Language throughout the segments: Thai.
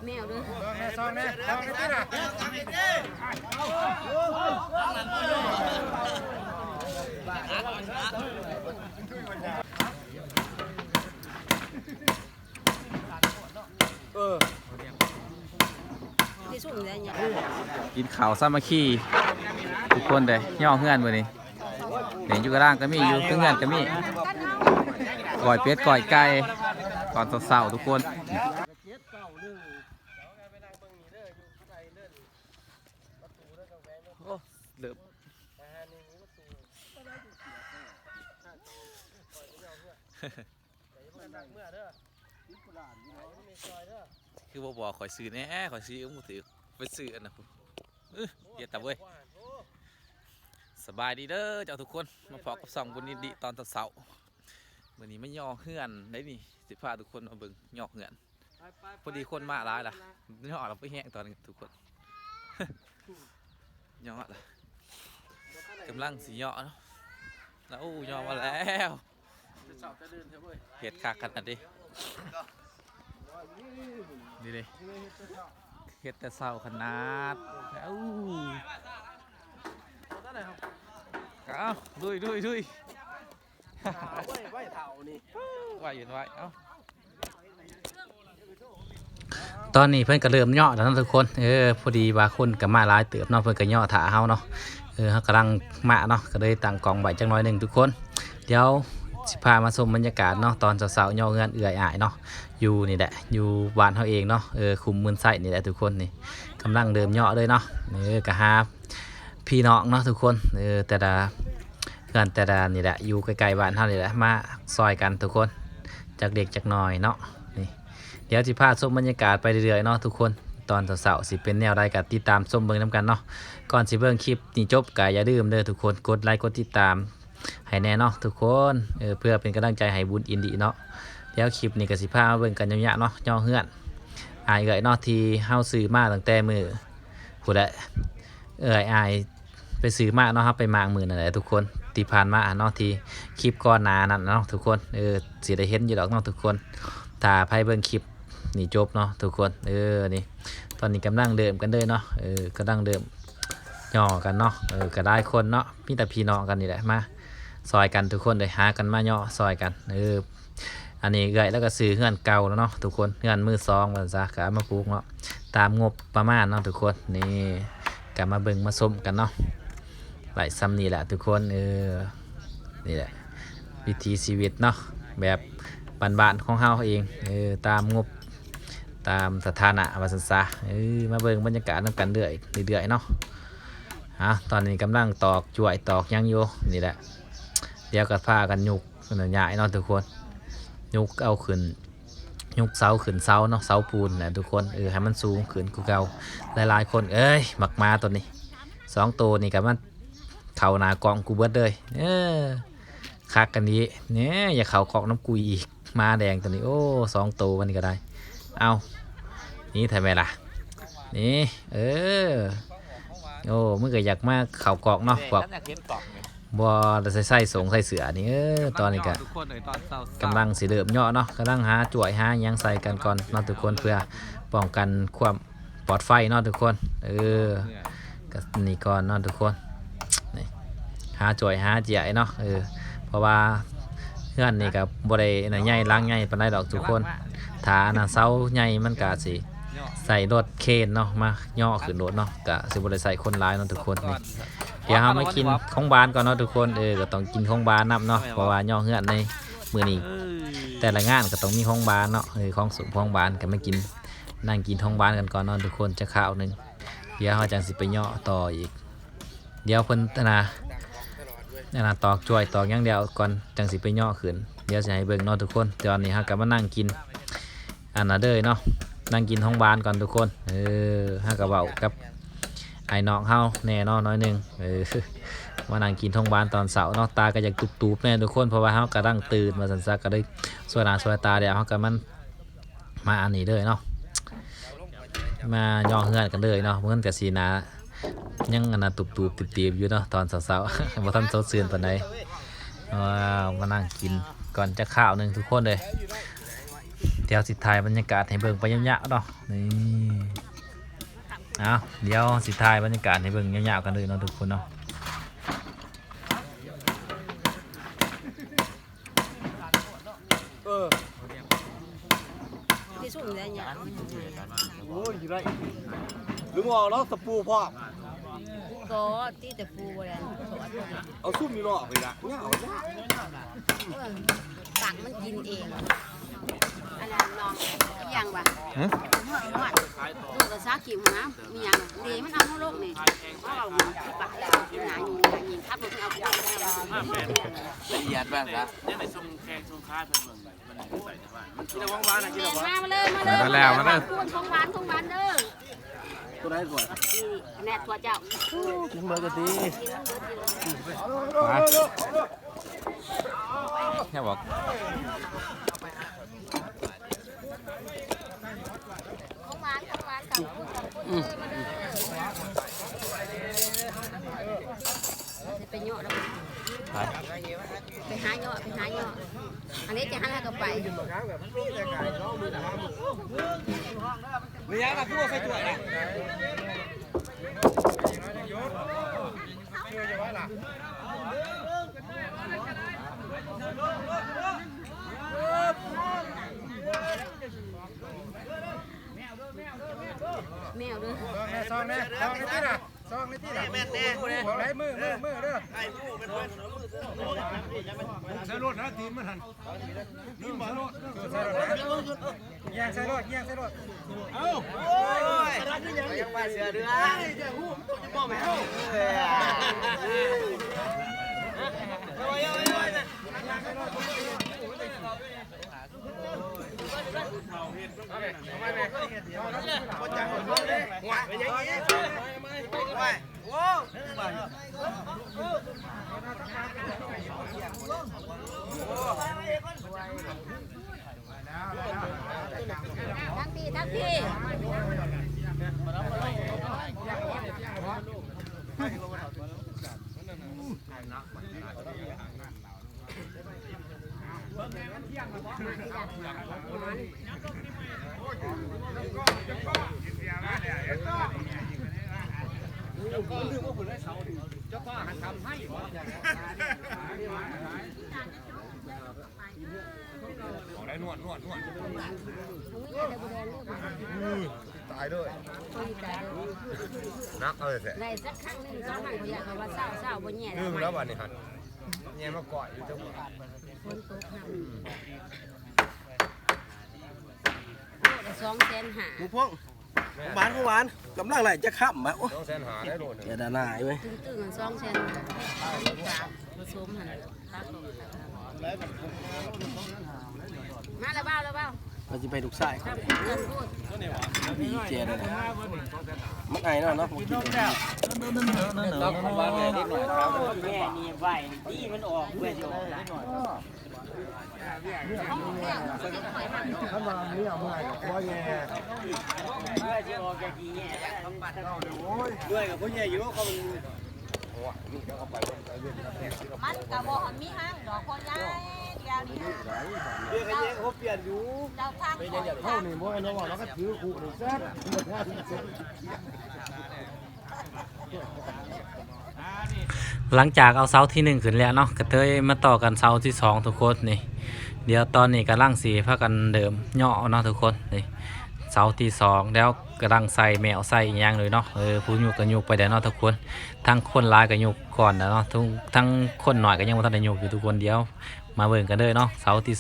แมวด้วยซองเนี่ยซองนี่นะที่สุ่มได้ยังกินข้าวสามัคคีทุกคนเลยย่อเฮือนวันนี้เห็นอยู่กระด้างก็มีอยู่เฮือนก็มีก่อยเป็ดก่อยไก่ก่อนเสาๆทุกคนเดือบคือบอกข่อยซื้อแน่ข่อยซื้อมือถือไปซื้ออันนั้นเดี๋ยวตับเว้ยสบายดีเด้อเจ้าทุกคนมาพบกับ2 บุญนิดิตอนเสาร์วันนี้ไม่ย่อเฮือนได้นี่สิพาทุกคนมาเบิ่งย่อเฮือนพอดีคนมาหลายล่ะย่อเราไปแห้งตอนนี้ทุกคนย่อล่ะกำลังสีย่อเนาะแล้วย่อมาแล้วเห็ดขากันนะดินี่เลยเห็ดแต่เสาขนาดดุยไหวอยู่ไหวตอนนี้เพื่อนก็เริ่มย่อแล้วนะทุกคนพอดีว่าคนกับมาหลายเติบเนาะเพื่อนก็ย่อถ่าเฮาเนาะเขากำลังมาเนาะก็เลยตั้งกองใบจังน้อยหนึ่งทุกคนเดี๋ยวสิพามาชมบรรยากาศเนาะตอนเสาๆย่อเงินเอื่อยเนาะอยู่นี่แหละอยู่บ้านเขาเองเนาะคุมมือไส้นี่แหละทุกคนนี่กำลังเดิมย่อเลยเนาะกะฮาพี่น้องเนาะทุกคนแต่ละเงินแต่ละนี่แหละอยู่ใกล้ๆบ้านเขานี่แหละมาซอยกันทุกคนจากเด็กจากน้อยเนาะนี่เดี๋ยวสิพาชมบรรยากาศไปเรื่อยๆเนาะทุกคนตอนเสาๆสิเป็นแนวใดก็ติดตามชมเบิ่งน้ำกันเนาะก่อนสิเบิ่งคลิปนี่จบก็อย่าลืมเด้อทุกคนกดไลค์กดติดตามให้แน่เนาะทุกคนเพื่อเป็นกำลังใจให้บุญอินดีเนาะเดี๋ยวคลิปนี้ก็สิพาเบิ่งกันยาวๆเนาะย่อเฮือนอายเนาะที่เฮาซื้อมาตั้งแต่มื้อผู้ใดอายไปซื้อมาเนาะครับไปมางมื้อนั่นแหละทุกคนที่ผ่านมาเนาะที่คลิปก่อนหน้านั้นเนาะทุกคนสิได้เห็นอยู่ดอกเนาะทุกคนถ้าไผเบิ่งคลิปนี่จบเนาะทุกคนนี่ตอนนี้กำลังเดิมกันเลยเนาะกำลังเดิมย่อกันเนาะก็ได้คนเนาะมีแต่พี่น้องกันนี่แหละมาซอยกันทุกคนเลยหากันมาย่อซอยกันอันนี้เกยแล้วก็ซื้อเฮือนเก่าแล้วเนาะทุกคนเฮือนมือ2มันซะก็มาปลูกเนาะตามงบประมาณเนาะทุกคนนี่ก็มาเบิ่งมาส้มกันเนาะไหลซ้ำนี่แหละทุกคนนี่แหละวิถีชีวิตเนาะแบบบ้านๆของเฮาเองตามงบตามสถานะว่าซั่นซะมาเบิ่งบรรยากาศนำกันเรื่อยๆเนาะตอนนี้กำลังตอกจ่วยตอกยังอยู่นี่แหละเดี๋ยวก็พากันยุกใหญ่เนาะทุกคนยุกเอาขึ้นยุกเสาขึ้นเสาเนาะเสาปูนนะทุกคนให้มันสูงขึ้นกูเก่าหลายๆคนหมักมาตัวนี้2 ตัวนี่กับมันเข่าหนากองกูเบิดเลยคักกันนี้เนี่ยอย่าเข่ากอกน้ำกุยอีกมาแดงตัวนี้โอ้2 ตัววันนี้ก็ได้เอานี่ทำไมล่ะนี่โอ้เมื่อกี้อยากมาเข่ากอกเนาะกอกบัวใส่ส่งใส่เสือนี่ตอนนี้ก็กำลังสีเดิมย่อเนาะกำลังหาจ่วยหายังใส่กันก่อนเนาะทุกคนเพื่อป้องกันความปลอดไฟเนาะทุกคนก็นี่ก่อนเนาะทุกคนนี่หาจ่วยหาเจี๋ยเนาะเพราะว่าเพื่อนนี่กับบริเวณใหญ่ล้างใหญ่ปานใดดอกทุกคนถ้าเสาใหญ่มันกะสิใส่รถเคนเนาะมาย่อขึ้นรถเนาะกะสิบริใส่คนร้ายเนาะทุกคนนี่เดี๋ยวเราไม่กินของบานก่อนเนาะทุกคนก็ต้องกินของบานนับเนาะเพราะว่าย่อเฮือนในมือนี้แต่ละงานก็ต้องมีของบานเนาะของสุกของบานก็ไม่กินนั่งกินของบานกันก่อนเนาะทุกคนจะข้าวนึงเดี๋ยวเราจังสิไปย่อต่ออีกเดี๋ยวเพิ่นตอกจ่วยตอกอย่างเดียวก่อนจังสิไปย่อขึ้นเดี๋ยวจะให้เบิ่งเนาะทุกคนตอนนี้เราก็มานั่งกินอันนั้นเด้อเนาะนั่งกินของบานก่อนทุกคนเราก็เว้ากับไอ้น้องเฮาแน่นอนน้อยหนึ่งมานั่งกินท้องบ้านตอนเสาร์เนาะตาก็อยากตุบๆแน่ทุกคนเพราะว่าเฮาก็ตั้งตื่นมาสันซักก็ได้สวยหน้าสวยตาเดี๋ยวเฮาก็มันมาอันนี้เลยเนาะมาย่อเฮือนกันเลยเนาะเพื่อนกับสีนายังอันนั้นตุบๆตีบๆอยู่เนาะตอนเสาร์ๆบ่ทันสดชื่นปานใดมานั่งกินก่อนจะข้าวนึงทุกคนเลย เดี๋ยวสิถ่ายบรรยากาศให้เบิ่งไปยาวๆเนาะนี่เอาเดี๋ยวสิถ่ายบรรยากาศให้เบิ่งยาวๆกันเลยเนาะทุกคนเนาะ ที่สุดเลยเนี่ย โอ้ยไรหรือว่าเราตะปูพ่อ ก็ที่แต่ปูเลย เอาซุ่มนี่รอไปละเนี่ยเอา ตักมันกินเองอันนั้นลองยังวะนวดดูกระซาขิมนะมีอย่างเดี๋ยวมันเอาโลกนี่เอาเราที่ปากแล้วหนายิงทับมันเอาไปละเอียดบ้างนะ เนี่ยในทรงแขกทรงค้าเป็นเมืองไหนมันใส่ในบ้านมัน กินเอาว่างๆนะกินเอาว่าง มาเลยมาเลยของหวานเด้อ ตัวไหนก่อน แน่ตัวเจ้า กินเบอร์กันดี แค่บอก ของหวานกับมาเด้อไปเหยาะแล้วไปหาเหยาะอันนี้จะหันแล้วก็ไป นี่ยังนะคือว่าใส่ถ้วยนะแมวด้วย ซองนี่ที่น่ะซองนี่ที่น่ะแม่แน่ไหนมือเด้อไอ้ผู้เป็นคนใส่รถนะทีมมันหันนี่มาโลดใส่รถแย่งใส่รถเอ้าโอ้ยยังมาเสือเดือจะหูจะบอกไม่เอาทั้งพี่ได้นวดตายด้วยนักเอาเลยแท้ ได้สักครั้งหนึ่งสองครั้งเขาอยากว่าเศร้าบนแย่ นึ่งแล้ววันนี้หันแย่มาก่อยอยู่จังหวะ ฝนตกห้าม200,000หา หมูพงหวานกำลังไหลจะข้ามมาโอ้ ต้องแสนหาได้โดน ยดาหนายเว้ย ตึ้ง200,000ผสมหันมาแล้วเบ้า เราจะไปถูกสาย ครับเพื่อนพูด ดีเจเลยนะมันไงเนาะต้องวางแม่นิดหน่อยครับแม่นี่ไหวนี่มันออกเพื่อจะออกได้หน่อย ถ้ามาไม่เอาเมื่อไหร่ก็แย่ เพื่อจะออกจากกี่แง่ด้วยกับผู้ใหญ่อยู่เขา มันกระบอกมีห้างดอกคนย้ายเดียวนี้ เรียกกันเยอะเขาเปลี่ยนอยู่ เราทางของ เข้านี่บ่ไอ้น้องว่าเราก็ถือขู่นี่แซ่บบ่พลาดที่สุด หลังจากเอาเสาที่1ขึ้นแล้วเนาะก็เตยมาต่อกันเสาที่2ทุกคนนี่เดี๋ยวตอนนี้กำลังสีพากันเดิมเหาะเนาะทุกคนนี่เสาที่2แล้วกำลังใส่แมวใส่อีหยังเลยเนาะผู้ยุกก็ยุกไปได้เนาะทุกคนทั้งคนร้ายก็ยุกก่อนนะเนาะทั้งคนหน่อยก็ยังบ่ทันได้ยุกอยู่ทุกคนเดี๋ยวมาเบิ่งกันเลยเนาะเสาที่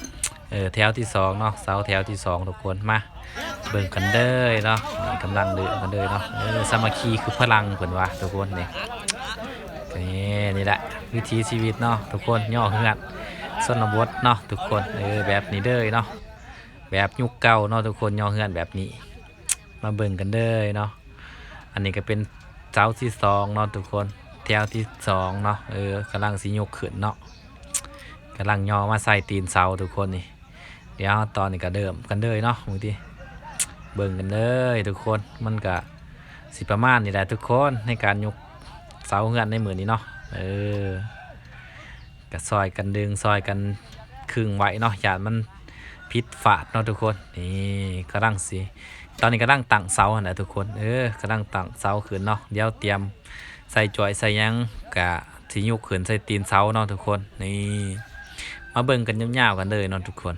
2แถวที่2เนาะเสาแถวที่2ทุกคนมาเบิ่งกันเด้อเนาะกำลังเดือกันเด้อเนาะสามัคคีคือพลังเพิ่นว่าทุกคนนี่นี่แหละวิถีชีวิตเนาะทุกคนย่อเฮือนชนบทเนาะทุกคนแบบนี้เด้อเนาะแบบยุคเก่าเนาะทุกคนย่อเฮือนแบบนี้มาเบิ่งกันเด้อเนาะอันนี้ก็เป็นเสาที่2เนาะทุกคนแถวที่2เนาะกำลังสิยกขึ้นเนาะกำลังย่อมาใส่ตีนเสาทุกคนนี่เดี๋ยวตอนนี้ก็เดิมกันเด้อเนาะบางทีเบิ่งกันเลยทุกคนมันก็สิประมาณนี่แหละทุกคนในการยกเสาเฮือนในมือนี้เนาะก็ซอยกันดึงซอยกันครึ่งไว้เนาะอย่ามัน พิษฝาดเนาะทุกคนนี่กำลังสิตอนนี้กำลังตั้งเสาหั่นน่ะทุกคนกำลังตั้งเสาขึ้นเนาะเดี๋ยวเตรียมใส่จอยใส่หยังกะสิยกขึ้นใส่ตีนเสาเนาะทุกคนนี่มาเบิ่งกันยาวๆกันเลยเนาะทุกคน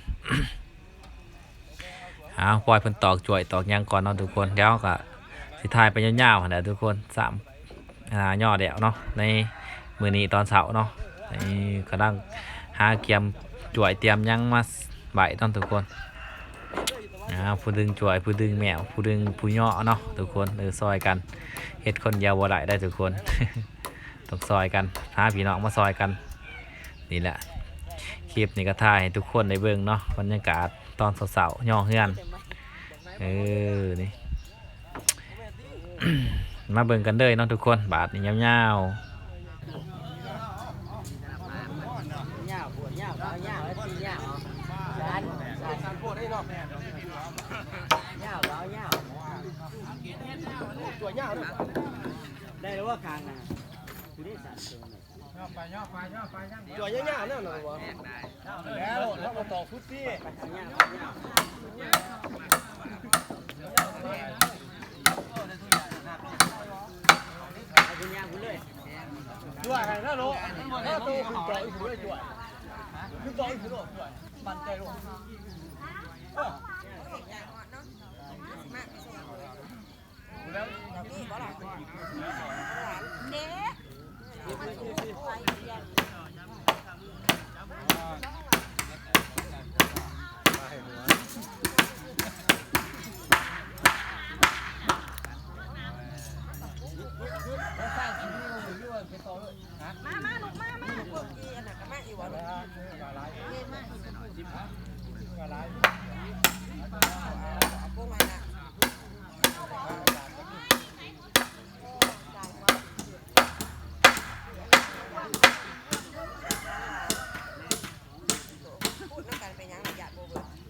ปล่อยเพิ่นตอกจอยตอกหยังก่อนเนาะทุกคนเดี๋ยวก็สิถ่ายไปยาวๆหั่นแหละทุกคนย่อเดี่ยวเนาะในมื้อนี้ตอนเช้าเนาะนี่กำลังหาเกียมจอยเตรียมหยังมาใบเนาะทุกคนผู้ดึงจอยผู้ดึงแมวผู้ดึงผู้ย่อเนาะทุกคนซอยกันเฮ็ดคนเดียวบ่ได้ได้ทุกคน ต้องซอยกันหาพี่น้องมาซอยกันนี่แหละคลิปนี้ก็ถ่ายให้ทุกคนได้เบิ่งเนาะบรรยากาศตอนเสาๆย่อเฮือนนี่ มาเบิ่งกันเลยเนาะทุกคนบาทนี่ยาว ยาวปวดยาวเอายาวแล้วตียาวสารปวดให้เนาะยาวเอายาวตัวยาวได้แล้วว่าคางนะคือได้สารตัวยาวเนี่ยหน่อยวะแล้วมาต่อฟุตซี่ด้วยอะไรนะโลถ้าโตขึ้นต่ออีกด้วยขึ้นต่ออีกด้วยมันใจลูก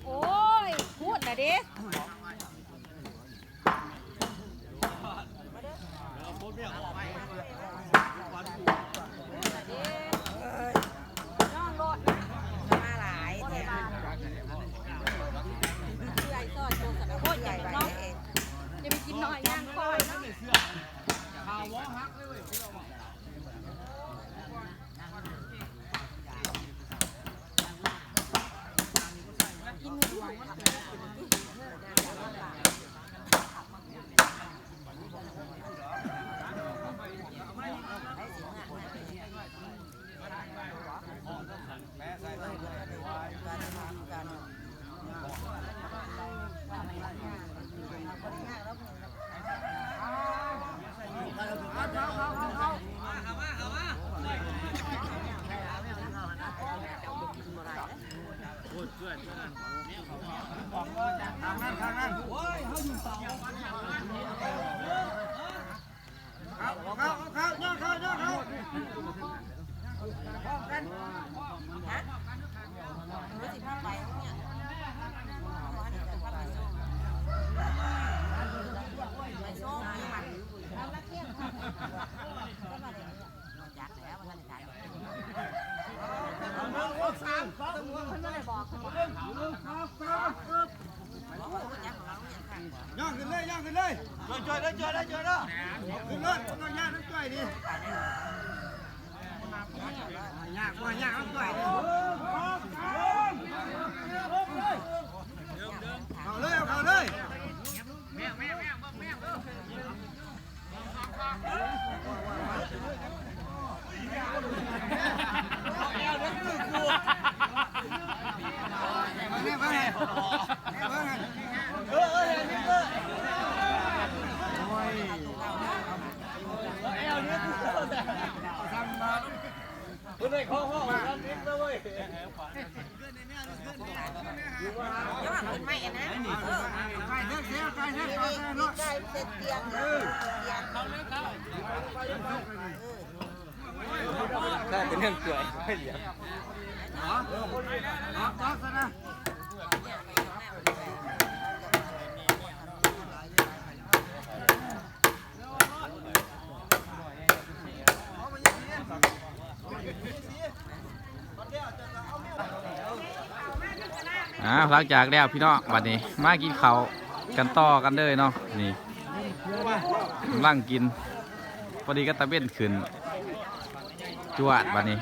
โอ้ยพูดนะดิจะไปกินหน่อยย่างก้อยนะย่างขึ้นเลยย่างขึ้นเลยจอยได้ขึ้นเลยขึ้นเลยย่างน้ำจอยดิย่างน้ำจอยดิเอาเลยคุณได้ข้อห้องกันนิดเลยเว้ยย้อนขึ้นไม่นะไก่เท่าเสียไก่เท่าไก่เสร็จเตียงได้เป็นเรื่องเกลือไม่เหลีย หลังจากแล้วพี่น้องบัดนี้มากินข้าวกันต่อกันเลยเนาะนี่กำลังกินพอดีก็ตะเบ็นขึ้นจวดบัดนี้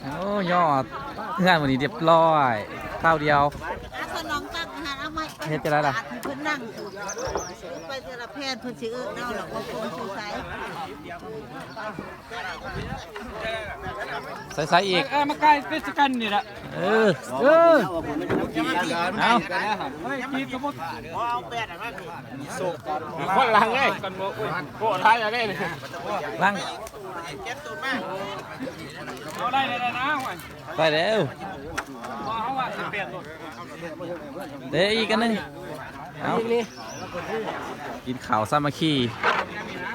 โอ้ยอดงานวันนี้เรียบร้อยข้าวเดียว สนองตั้งอาหารเอาไม้ เฮ็ดจะได้ล่ะ เพิ่นนั่งอยู่ไปเทระแพทย์เพิ่นสิเอิ้นเอาหรอกว่าคงสิใช้ ใส่อีก มาใกล้เป็นสกันนี่แหละ เออเอา คนลังไงกันโก้ท้ายอะไรเนี่ย ลัง เอาได้เลยนะห่วย ไปเร็ว พอเขาว่าสิเปลี่ยนรถ เดี๋ยวอีกกันหนึงเอากินข้าวสามัคคี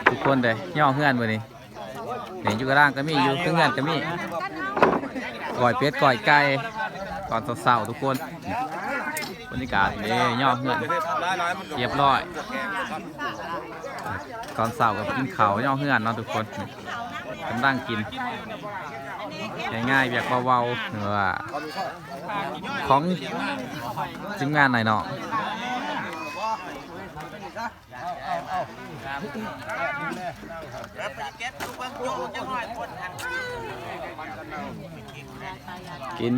ทุกคนเลยย่อเฮือนวันนี้เนี่ยอยู่กระด้างก็มีอยู่เครื่องเฮือนก็มีก่อยเป็ดก่อยไก่ก่อนเสาๆทุกคนบรรยากาศนี่ย่อเฮือนเรียบร้อยก่อนเสากับกินข้าวย่อเฮือนเนาะทุกคนกำลังกินง่ายๆแบบเบาๆหรือว่าของทีมงานหน่อยเนาะกิน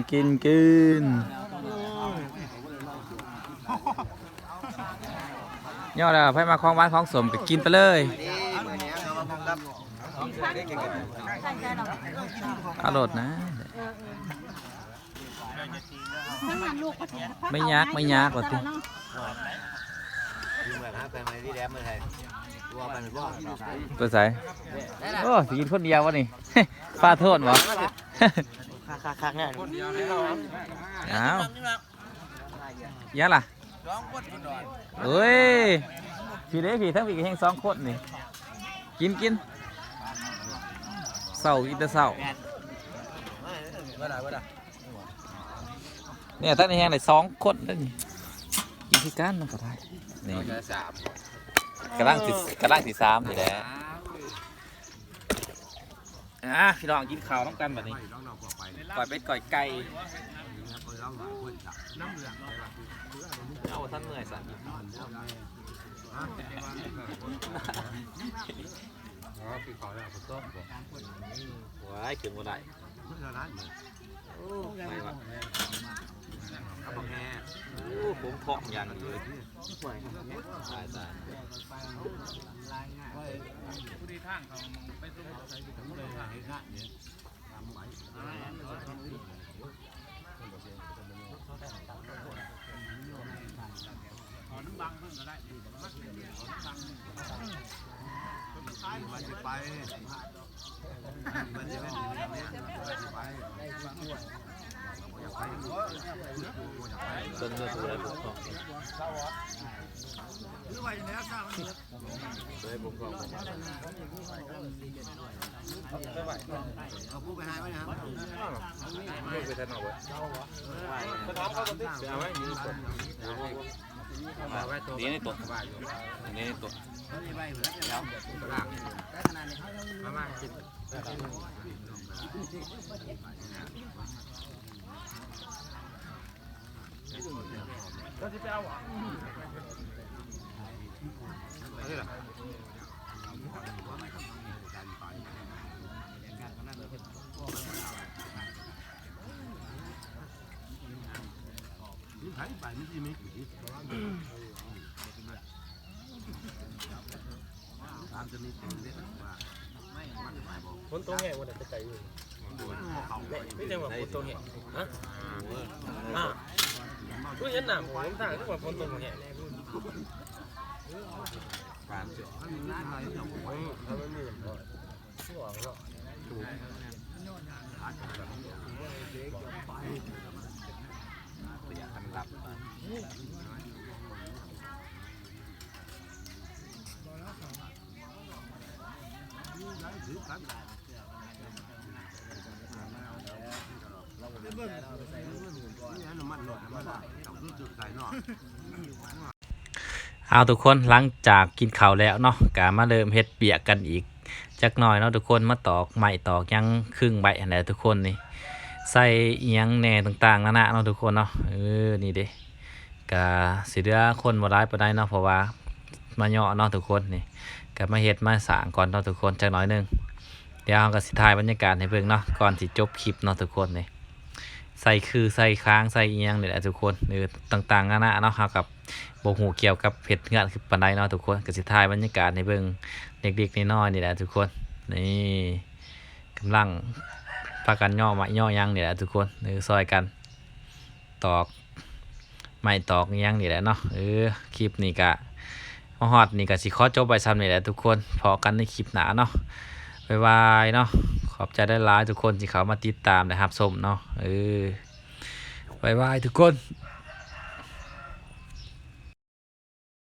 ย่อแล้วให้มาคล้องบ้านคล้องสมก็กินไปเลยอร่อยนะไม่ยากหรอกทีตัวใส่โอ้สกินคนเดียววะนี่ ป้าโทษวะ คักๆเนี่ย อ้าวยังล่ะเอ้ยพี่เด้พี่ทั้งพี่แห่ง2 คนนี่กินเศร้ากินแต่เศร้าเนี่ยตั้งในแห่งไหน2 คนนั่นนี่กินที่กันมันก็ได้นี่กระลังที่3นี่แหละพี่น้องกินข้าวต้องกันแบบนี้ก่อยเป็ดก่อยไก่เอาท่านเหนื่อยสันว้ายขึ้นมาได้ไม่วะผมท้องอย่างนั้นเลยตายต้นเลือดอะไรผมท้องเลยผมก็เอาผู้ไปหายไหมครับไปทันเอาไว้ก็ถามเขาตัวที่เอาไว้ยืนตัวนี่ตัวนี่ตัวมากินก็จะไปเอาคนตัวแห่วันไหนจะใจอยู่ไม่ใช่ว่าคนตัวแห่ฮะผู้ยันหนามผมทางที่ว่าคนตัวแห่การเสียทำไม่มีหรอกที่หวังหรอกถูกประหยัดทำรับเอาทุกคนหลังจากกินข้าวแล้วเนาะกามาเริ่มเฮ็ดเปียกกันอีกจักหน่อยเนาะทุกคนมาตอกไม้ตอกยังครึ่งใบอะไรทุกคนนี่ ใส่เอียงแหน่ต่างๆนั่นนะเนาะทุกคนเนาะนี่เด้กะสิเดือคนบ่ร้ายปานใดเนาะเพราะว่ามาย่อเนาะทุกคนนี่ก็มาเฮ็ดมาสร้างก่อนเนาะทุกคนจักหน่อยหนึงเดี๋ยวเราก็สิถ่ายบรรยากาศให้เบิ่งเนาะก่อนสิจบคลิปเนาะทุกคนนี่ใส่คือใส่ค้างใส่เอียงนี่แหละทุกคนต่างๆนั่นนะเนาะเฮากับบ่ฮู้เกี่ยวกับเฮ็ดงานคือปานใดเนาะทุกคนก็สิถ่ายบรรยากาศให้เบิ่งเด็กๆน้อยๆนี่แหละทุกคนนี่กำลังพากันย่อไม้ย่อหยังนี่แหละทุกคนซอยกันตอกไม้ตอกหยังนี่แหละเนาะคลิปนี้ก็ฮอดนี่ก็สิขอจบไปซ้ำนี่แหละทุกคนพอกันในคลิปหน้าเนาะบ๊ายบายเนาะขอบใจได้หลายทุกคนที่เขามาติดตามนะครับชมเนาะบ๊ายบายทุกคน